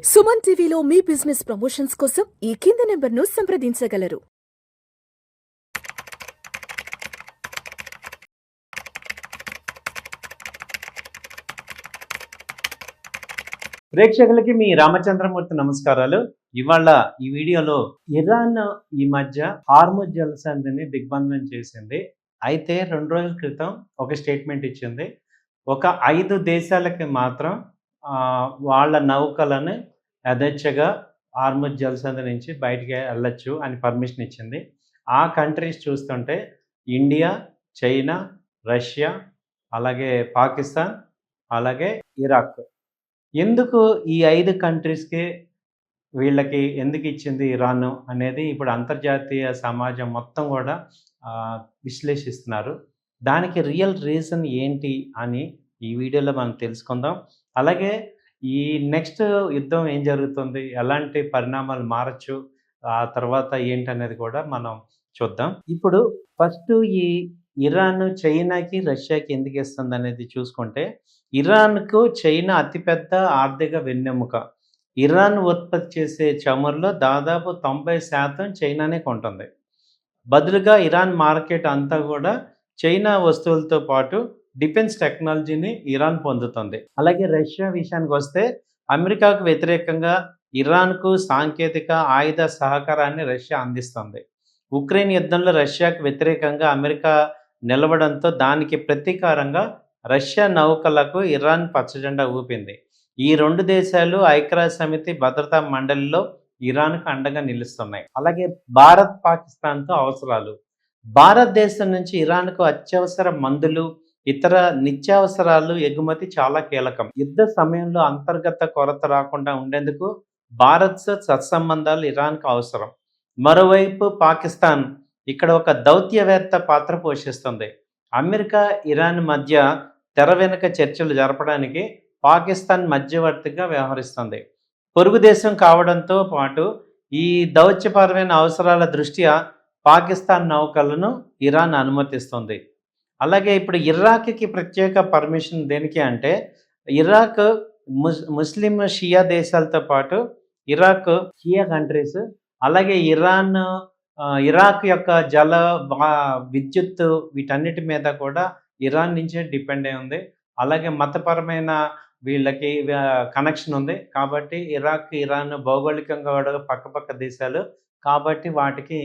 సుమన్ టీవీలో మీ business promotions కోసం ఈ కింది నెంబర్ను సంప్రదించగలరు. ప్రేక్షకులకి మీ రామచంద్రమూర్తి నమస్కారాలు. ఇవాళ ఈ వీడియోలో ఇరాన్ ఈ మధ్య హార్ముజ్ జలసంధిని దిగ్బంధనం చేసింది. అయితే 2 రోజుల క్రితం ఒక స్టేట్మెంట్ ఇచ్చింది. ఒక 5 దేశాలకి మాత్రం వాళ్ళ నౌకలను యథేచ్ఛగా హార్ముజ్ జలసంధి నుంచి బయటికి వెళ్ళొచ్చు అని పర్మిషన్ ఇచ్చింది. ఆ కంట్రీస్ చూస్తుంటే ఇండియా, చైనా, రష్యా, అలాగే పాకిస్తాన్, అలాగే ఇరాక్. ఎందుకు ఈ 5 కంట్రీస్‌కి వీళ్ళకి ఎందుకు ఇచ్చింది ఇరాన్ అనేది ఇప్పుడు అంతర్జాతీయ సమాజం మొత్తం కూడా విశ్లేషిస్తున్నారు. దానికి రియల్ రీజన్ ఏంటి అని ఈ వీడియోలో మనం తెలుసుకుందాం. అలాగే ఈ నెక్స్ట్ యుద్ధం ఏం జరుగుతుంది? ఎలాంటి పరిణామాలు మారచ్చు? ఆ తర్వాత ఏంటనేది కూడా మనం చూద్దాం. ఇప్పుడు ఫస్ట్ ఈ ఇరాన్ చైనాకి, రష్యాకి ఎందుకు ఇస్తుందనేది చూసుకుంటే, ఇరాన్‌కు చైనా అతిపెద్ద ఆర్థిక వెన్నెముక. ఇరాన్ ఉత్పత్తి చేసే చమురులో దాదాపు 90% చైనానే కొంటుంది. బదులుగా ఇరాన్ మార్కెట్ అంతా కూడా చైనా వస్తువులతో పాటు డిఫెన్స్ టెక్నాలజీని ఇరాన్ పొందుతుంది. అలాగే రష్యా విషయానికి వస్తే, అమెరికాకు వ్యతిరేకంగా ఇరాన్‌కు సాంకేతిక ఆయుధ సహకారాన్ని రష్యా అందిస్తుంది. ఉక్రెయిన్ యుద్ధంలో రష్యాకు వ్యతిరేకంగా అమెరికా నిలవడంతో దానికి ప్రతీకారంగా రష్యా నౌకలకు ఇరాన్ పచ్చజెండా ఊపింది. ఈ 2 దేశాలు ఐక్యరాజ్యసమితి భద్రతా మండలిలో ఇరాన్కు అండగా నిలుస్తున్నాయి. అలాగే భారత్, పాకిస్తాన్తో అవసరాలు. భారతదేశం నుంచి ఇరాన్కు అత్యవసర మందులు, ఇతర నిత్యావసరాలు ఎగుమతి చాలా కీలకం. యుద్ధ సమయంలో అంతర్గత కొరత రాకుండా ఉండేందుకు భారత్ సత్సంబంధాలు ఇరాన్కు అవసరం. మరోవైపు పాకిస్తాన్ ఇక్కడ ఒక దౌత్యవేత్త పాత్ర పోషిస్తుంది. అమెరికా, ఇరాన్ మధ్య తెర వెనుక చర్చలు జరపడానికి పాకిస్తాన్ మధ్యవర్తిగా వ్యవహరిస్తుంది. పొరుగు దేశం కావడంతో పాటు ఈ దౌత్యపరమైన అవసరాల దృష్ట్యా పాకిస్తాన్ నౌకలను ఇరాన్ అనుమతిస్తుంది. అలాగే ఇప్పుడు ఇరాక్కి ప్రత్యేక పర్మిషన్ దేనికి అంటే, ఇరాక్ ముస్లిం షియా దేశాలతో పాటు ఇరాక్ షియా కంట్రీస్, అలాగే ఇరాక్ యొక్క విద్యుత్ వీటన్నిటి మీద కూడా ఇరాన్ నుంచే డిపెండ్ అయి ఉంది. అలాగే మతపరమైన వీళ్ళకి కనెక్షన్ ఉంది. కాబట్టి ఇరాక్, ఇరాన్ భౌగోళికంగా కూడా పక్కపక్క దేశాలు కాబట్టి వాటికి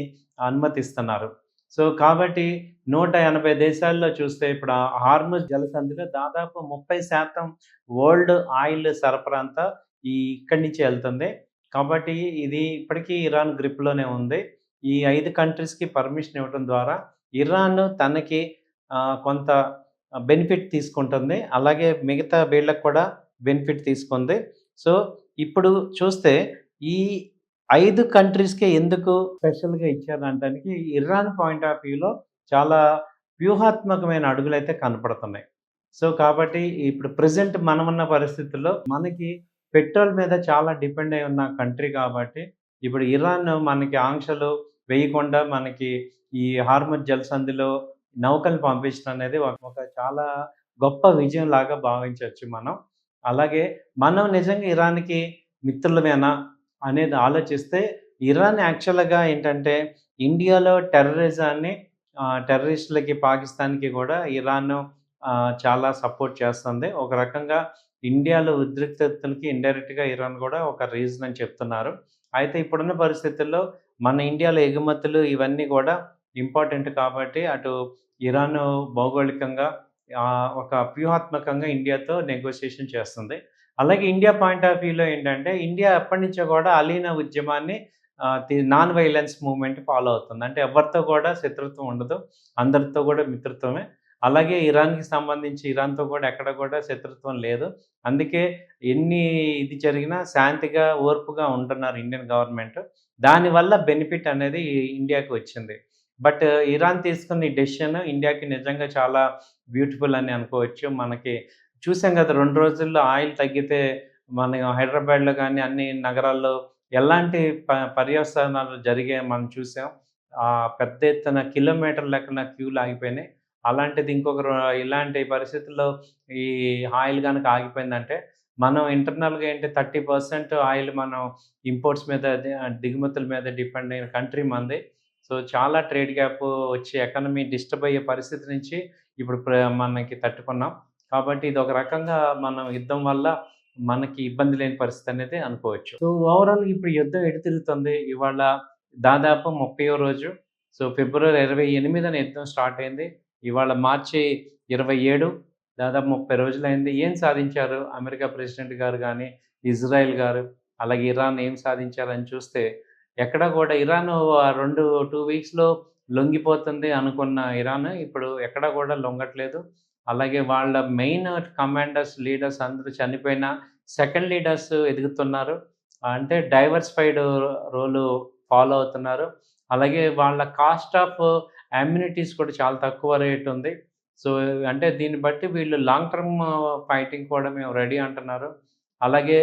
అనుమతిస్తున్నారు. సో కాబట్టి 180 దేశాల్లో చూస్తే ఇప్పుడు హార్ముజ్ జలసంధిలో దాదాపు 30% వరల్డ్ ఆయిల్ సరఫరా అంతా ఇక్కడి నుంచి వెళ్తుంది. కాబట్టి ఇది ఇప్పటికీ ఇరాన్ గ్రిప్‌లోనే ఉంది. ఈ 5 కంట్రీస్‌కి పర్మిషన్ ఇవ్వడం ద్వారా ఇరాన్ తనకి కొంత బెనిఫిట్ తీసుకుంటుంది. అలాగే మిగతా వీళ్ళకి కూడా బెనిఫిట్ తీసుకుంది. సో ఇప్పుడు చూస్తే ఈ 5 కంట్రీస్‌కే ఎందుకు స్పెషల్‌గా ఇచ్చారనడానికి ఇరాన్ పాయింట్ ఆఫ్ వ్యూలో చాలా వ్యూహాత్మకమైన అడుగులైతే కనపడుతున్నాయి. సో కాబట్టి ఇప్పుడు ప్రెజెంట్ మనమున్న పరిస్థితుల్లో మనకి పెట్రోల్ మీద చాలా డిపెండ్ అయి ఉన్న కంట్రీ కాబట్టి ఇప్పుడు ఇరాన్ మనకి ఆంక్షలు వేయకుండా మనకి ఈ హార్ముజ్ జలసంధిలో నౌకలు పంపించడం అనేది ఒక చాలా గొప్ప విజయం లాగా భావించవచ్చు మనం. అలాగే మనం నిజంగా ఇరాన్‌కి మిత్రులమేనా అనేది ఆలోచిస్తే, ఇరాన్ యాక్చువల్‌గా ఏంటంటే ఇండియాలో టెర్రరిస్టులకి, పాకిస్తాన్‌కి కూడా ఇరాన్ చాలా సపోర్ట్ చేస్తుంది. ఒక రకంగా ఇండియాలో ఉద్రిక్తతలకి ఇండైరెక్ట్‌గా ఇరాన్ కూడా ఒక రీజన్ అని చెప్తున్నారు. అయితే ఇప్పుడున్న పరిస్థితుల్లో మన ఇండియాలో ఎగుమతులు ఇవన్నీ కూడా ఇంపార్టెంట్ కాబట్టి అటు ఇరాన్ భౌగోళికంగా ఒక వ్యూహాత్మకంగా ఇండియాతో నెగోషియేషన్ చేస్తుంది. అలాగే ఇండియా పాయింట్ ఆఫ్ వ్యూలో ఏంటంటే, ఇండియా ఎప్పటినుంచో కూడా అలీనా ఉద్యమాన్ని నాన్ వైలెన్స్ మూవ్‌మెంట్ ఫాలో అవుతుంది. అంటే ఎవరితో కూడా శత్రుత్వం ఉండదు. అందరితో కూడా మిత్రత్వమే. అలాగే ఇరాన్‌కి సంబంధించి ఇరాన్‌తో కూడా ఎక్కడ కూడా శత్రుత్వం లేదు. అందుకే ఇది జరిగినా శాంతిగా, ఓర్పుగా ఉంటున్నారు ఇండియన్ గవర్నమెంట్. దానివల్ల బెనిఫిట్ అనేది ఇండియాకి వచ్చింది. బట్ ఇరాన్ తీసుకున్న ఈ డెసిషన్ ఇండియాకి నిజంగా చాలా బ్యూటిఫుల్ అని అనుకోవచ్చు. మనకి చూసాం కదా, 2 రోజుల్లో ఆయిల్ తగ్గితే మన హైదరాబాద్‌లో కానీ అన్ని నగరాల్లో ఎలాంటి పర్యవసానాలు జరిగాయో మనం చూసాం. పెద్ద ఎత్తున కిలోమీటర్ల లెక్కన క్యూలు ఆగిపోయినాయి. అలాంటిది ఇలాంటి పరిస్థితుల్లో ఈ ఆయిల్ గనక ఆగిపోయిందంటే మనం ఇంటర్నల్‌గా ఏంటి 30% ఆయిల్ మనం ఇంపోర్ట్స్ మీద దిగుమతుల మీద డిపెండ్ అయిన కంట్రీ మనది. సో, చాలా ట్రేడ్ గ్యాప్ వచ్చి ఎకానమీ డిస్టర్బ్ అయ్యే పరిస్థితి నుంచి ఇప్పుడు మనకి తట్టుకున్నాం. కాబట్టి ఇదొక రకంగా మనం యుద్ధం వల్ల మనకి ఇబ్బంది లేని పరిస్థితి అనేది అనుకోవచ్చు. సో, ఓవరాల్‌గా ఇప్పుడు యుద్ధం ఎటు తిరుగుతుంది? ఇవాళ దాదాపు 30వ రోజు. సో, ఫిబ్రవరి 28న యుద్ధం స్టార్ట్ అయింది. ఇవాళ మార్చి 27 దాదాపు 30 రోజులైంది. ఏం సాధించారు అమెరికా ప్రెసిడెంట్ గారు గానీ, ఇజ్రాయెల్ గారు, అలాగే ఇరాన్ ఏం సాధించారని చూస్తే, ఎక్కడా కూడా ఇరాను 2 వీక్స్‌లో లొంగిపోతుంది అనుకున్న ఇరాన్ ఇప్పుడు ఎక్కడా కూడా లొంగట్లేదు. అలాగే వాళ్ళ మెయిన్ కమాండర్స్, లీడర్స్ అందరూ చనిపోయినా సెకండ్ లీడర్స్ ఎదుగుతున్నారు. అంటే డైవర్సిఫైడ్ రోలు ఫాలో అవుతున్నారు. అలాగే వాళ్ళ కాస్ట్ ఆఫ్ అమ్యూనిటీస్ కూడా చాలా తక్కువ రేట్ ఉంది. సో, అంటే దీన్ని బట్టి వీళ్ళు లాంగ్ టర్మ్ ఫైటింగ్ కూడా మేము రెడీ అంటున్నారు. అలాగే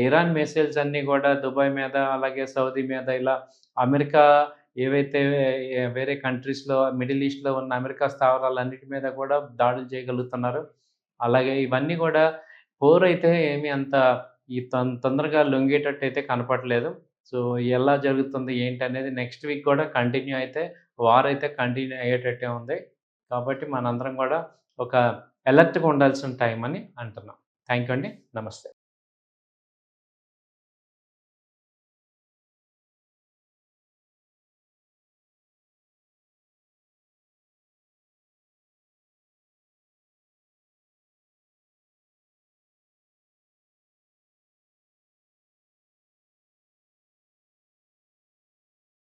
ఇరాన్ మిసైల్స్ అన్నీ కూడా దుబాయ్ మీద, అలాగే సౌదీ మీద ఇలా అమెరికా ఏవైతే వేరే కంట్రీస్‌లో మిడిల్ ఈస్ట్‌లో ఉన్న అమెరికా స్థావరాలన్నిటి మీద కూడా దాడులు చేయగలుగుతున్నారు. అలాగే ఇవన్నీ కూడా పోరైతే ఏమి అంత తొందరగా లొంగేటట్టయితే కనపడట్లేదు. సో, ఎలా జరుగుతుంది ఏంటనేది నెక్స్ట్ వీక్ కూడా కంటిన్యూ అయితే వార్ అయితే కంటిన్యూ అయ్యేటట్టే ఉంది. కాబట్టి మనందరం కూడా ఒక అలర్ట్‌గా ఉండాల్సిన టైం అని అంటున్నాం. థాంక్ యూ అండి. నమస్తే.